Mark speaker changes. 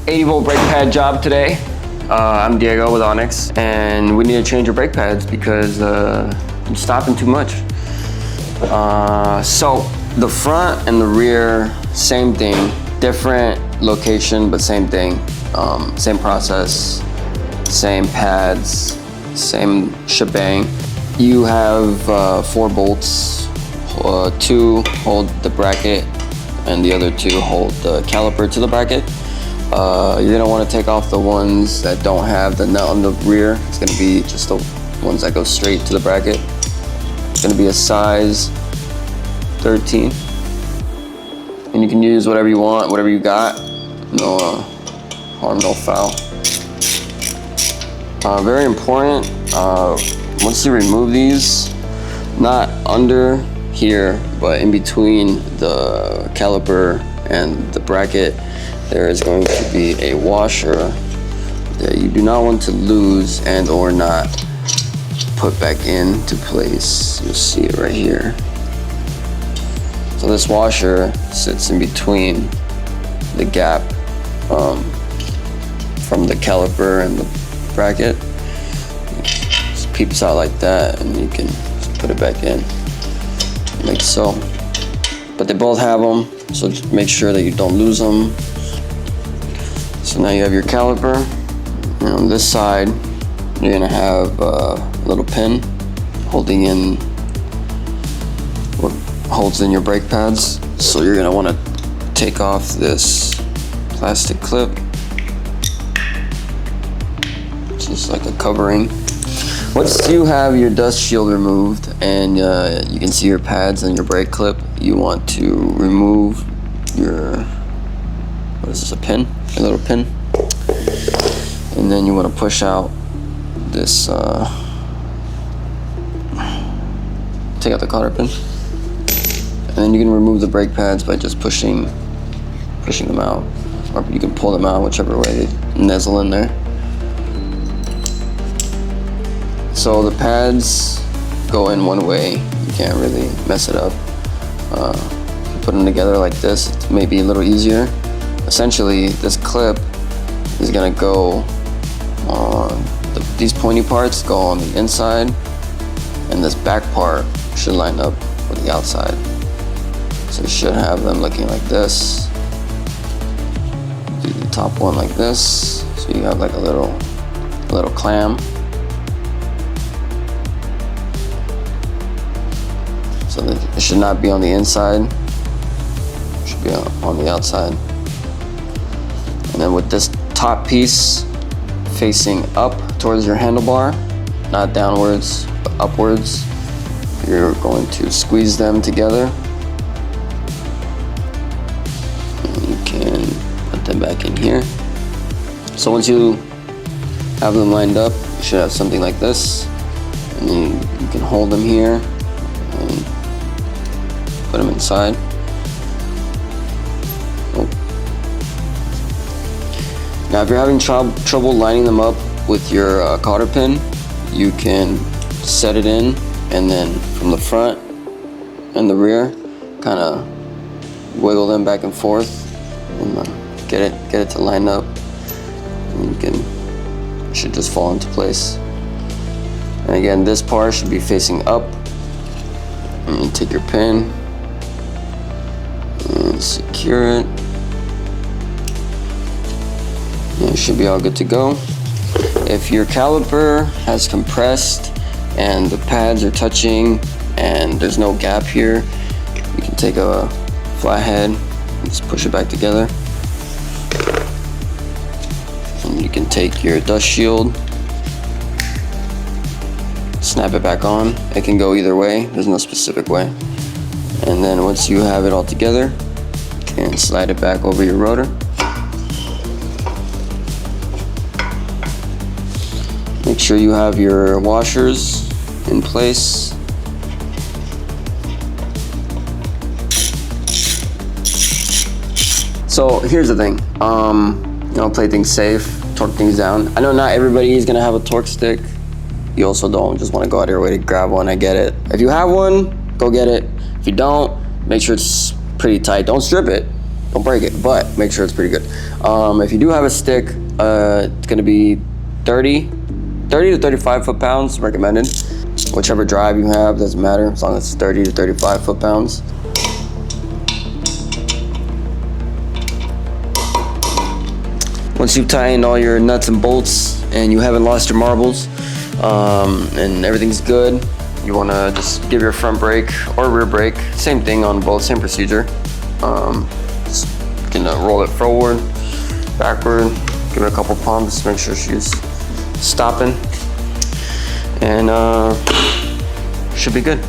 Speaker 1: 80-volt brake pad job today. I'm Diego with ONYX, and we need to change your brake pads because you're stopping too much. So the front and the rear, same thing, different location, but same thing. Same process, same pads, same shebang. You have 4 bolts, 2 hold the bracket and the other 2 hold the caliper to the bracket. You're gonna want to take off the ones that don't have the nut on the rear. It's gonna be just the ones that go straight to the bracket. It's gonna be a size 13. And you can use whatever you want, whatever you got. No harm, no foul. Very important, once you remove these, not under here, but in between the caliper and the bracket, there is going to be a washer that you do not want to lose and or not put back into place. You'll see it right here. So this washer sits in between the gap from the caliper and the bracket. Just peeps out like that, and you can just put it back in like so. But they both have them, so just make sure that you don't lose them. So now you have your caliper, and on this side you're gonna have a little pin holding in what holds in your brake pads. So you're gonna want to take off this plastic clip, just like a covering. Once you have your dust shield removed and you can see your pads and your brake clip, you want to remove your, what is this, a pin? A little pin. And then you want to push out this, take out the cotter pin. And then you can remove the brake pads by just pushing them out. Or you can pull them out whichever way they nuzzle in there. So the pads go in one way, you can't really mess it up. If you put them together like this, it may be a little easier. Essentially, this clip is gonna go on, these pointy parts go on the inside, and this back part should line up with the outside. So you should have them looking like this. Do the top one like this, so you have like a little clam. So it should not be on the inside, it should be on the outside. And then with this top piece facing up towards your handlebar, not downwards, but upwards, you're going to squeeze them together. And you can put them back in here. So once you have them lined up, you should have something like this. And then you can hold them here and put them inside. Oh. Now if you're having trouble lining them up with your cotter pin, you can set it in, and then from the front and the rear, kind of wiggle them back and forth and get it to line up, and it should just fall into place. And again, this part should be facing up, and you take your pin and secure it. And it should be all good to go. If your caliper has compressed and the pads are touching and there's no gap here, you can take a flathead and just push it back together. And you can take your dust shield, snap it back on. It can go either way, there's no specific way. And then once you have it all together, you can slide it back over your rotor. Make sure you have your washers in place. So here's the thing, play things safe, torque things down. I know not everybody is gonna have a torque stick. You also don't just wanna go out of your way to grab one, I get it. If you have one, go get it. If you don't, make sure it's pretty tight. Don't strip it. don't break it, but make sure it's pretty good. If you do have a stick, it's gonna be 30 to 35 foot-pounds recommended. Whichever drive you have, doesn't matter, as long as it's 30 to 35 foot-pounds. Once you've tightened all your nuts and bolts and you haven't lost your marbles, and everything's good, you want to just give your front brake or rear brake, same thing on both, same procedure. Just gonna roll it forward, backward, give it a couple pumps, make sure she's stopping, and should be good.